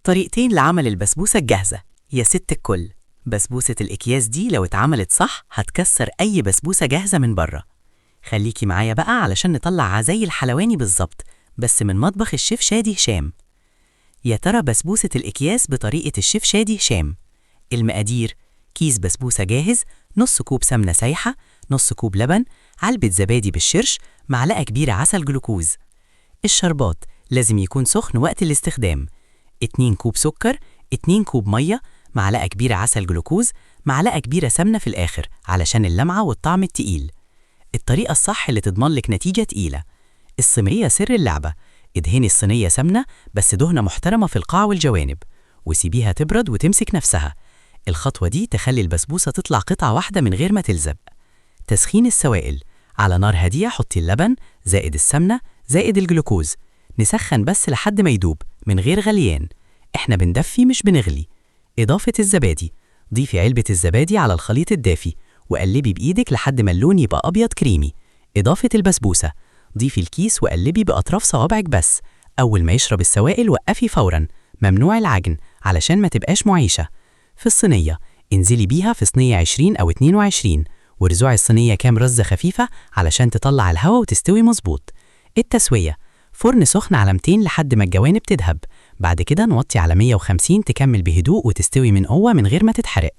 طريقتين لعمل البسبوسة الجاهزة يا ست الكل. بسبوسة الأكياس دي لو اتعملت صح هتكسر أي بسبوسة جاهزة من بره. خليكي معايا بقى علشان نطلع زي الحلواني بالظبط، بس من مطبخ الشيف شادي هشام. يا ترى بسبوسة الأكياس بطريقة الشيف شادي هشام. المقادير: كيس بسبوسة جاهز، نص كوب سمنة سايحة، نص كوب لبن، علبة زبادي بالشرش، معلقة كبيرة عسل جلوكوز. الشربات لازم يكون سخن وقت الاستخدام: 2 كوب سكر، 2 كوب مية، معلقة كبيرة عسل جلوكوز، معلقة كبيرة سمنة في الآخر علشان اللمعة والطعم التقيل. الطريقة الصح اللي تضمن لك نتيجة تقيلة. الصينية سر اللعبة: ادهني الصينية سمنة بس دهنة محترمة في القاع والجوانب، وسيبيها تبرد وتمسك نفسها. الخطوة دي تخلي البسبوسة تطلع قطعة واحدة من غير ما تلزق. تسخين السوائل: على نار هادية حطي اللبن زائد السمنة زائد الجلوكوز، نسخن بس لحد ما يدوب من غير غليان، احنا بندفي مش بنغلي. إضافة الزبادي: ضيفي علبة الزبادي على الخليط الدافي وقلبي بإيدك لحد ما اللون يبقى أبيض كريمي. إضافة البسبوسة: ضيفي الكيس وقلبي بأطراف صوابعك بس، أول ما يشرب السوائل وقفي فوراً، ممنوع العجن علشان ما تبقاش معيشة. في الصينية انزلي بيها في صينية 20 أو 22، وارزعي الصينية كام رزة خفيفة علشان تطلع الهواء وتستوي مظبوط. التسوية: فرن سخن على 200 لحد ما الجوانب تدهب، بعد كده نوطي على 150 تكمل بهدوء وتستوي من قوة من غير ما تتحرق.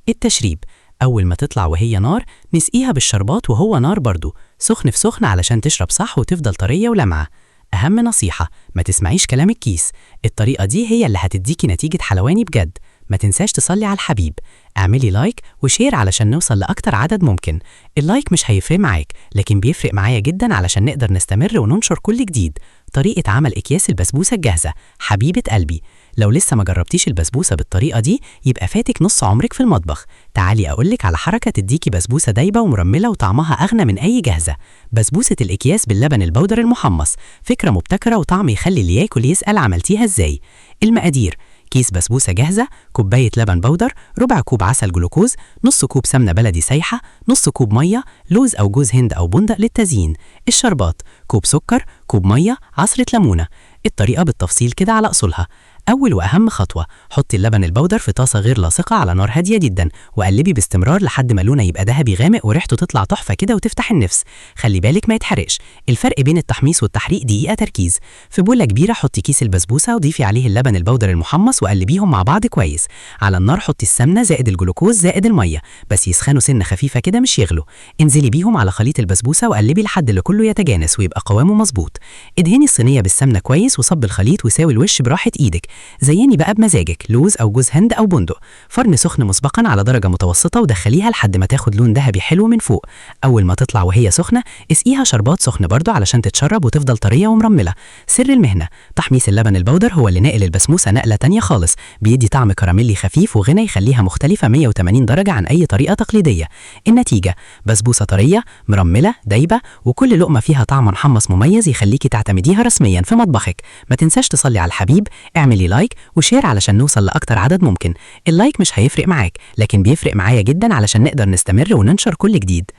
التشريب: أول ما تطلع وهي نار نسقيها بالشربات وهو نار برضو، سخن في سخن علشان تشرب صح وتفضل طرية ولمعة. أهم نصيحة: ما تسمعيش كلام الكيس، الطريقة دي هي اللي هتديكي نتيجة حلواني بجد. ما تنساش تصلي على الحبيب، اعملي لايك وشير علشان نوصل لأكتر عدد ممكن. اللايك مش هيفرق معاك لكن بيفرق معايا جدا علشان نقدر نستمر وننشر كل جديد. طريقة عمل أكياس البسبوسة الجاهزة. حبيبة قلبي، لو لسه ما جربتيش البسبوسة بالطريقة دي يبقى فاتك نص عمرك في المطبخ. تعالي أقولك على حركة تديكي بسبوسة دايبة ومرملة وطعمها أغنى من أي جاهزة. بسبوسة الأكياس باللبن البودر المحمص، فكرة مبتكرة وطعم يخلي اللي ياكل يسأل عملتيها إزاي. المقادير: كيس بسبوسة جاهزة، كوباية لبن بودر، ربع كوب عسل جلوكوز، نص كوب سمنة بلدي سايحة، نص كوب مية، لوز أو جوز هند أو بندق للتزيين. الشربات: كوب سكر، كوب مية، عصرة ليمونة. الطريقة بالتفصيل كده على أصولها. أول وأهم خطوة: حطي اللبن البودر في طاسة غير لاصقة على نار هادية جدا، وقلبي باستمرار لحد ما لونه يبقى ذهبي غامق وريحته تطلع تحفة كده وتفتح النفس. خلي بالك ما يتحرقش، الفرق بين التحميص والتحريق دقيقة تركيز. في بولة كبيرة حطي كيس البسبوسة وضيفي عليه اللبن البودر المحمص وقلبيهم مع بعض كويس. على النار حطي السمنة زائد الجلوكوز زائد المية، بس يسخنوا سنة خفيفة كده مش يغلوا. انزلي بيهم على خليط البسبوسة وقلبي لحد اللي كله يتجانس ويبقى قوامه مظبوط. ادهني الصينية بالسمنة كويس وصب الخليط وساوي الوش براحة ايدك. زيني بقى بمزاجك، لوز أو جوز هند أو بندق. فرن سخن مسبقا على درجة متوسطة ودخليها لحد ما تاخد لون ذهبي حلو من فوق. أول ما تطلع وهي سخنة اسقيها شربات سخن برضو علشان تتشرب وتفضل طرية ومرملة. سر المهنة: تحميص اللبن البودر هو اللي ناقل البسبوسة نقلة تانية خالص، بيدي طعم كراميلي خفيف وغنى يخليها مختلفة 180 درجة عن أي طريقة تقليدية. النتيجة: بسبوسة طرية مرملة دايبة وكل لقمة فيها طعم محمص مميز يخليكي تعتمديها رسميا في مطبخك. ما تنساش تصلي على الحبيب، اعملي لايك وشير علشان نوصل لأكتر عدد ممكن. اللايك مش هيفرق معاك لكن بيفرق معايا جدا علشان نقدر نستمر وننشر كل جديد.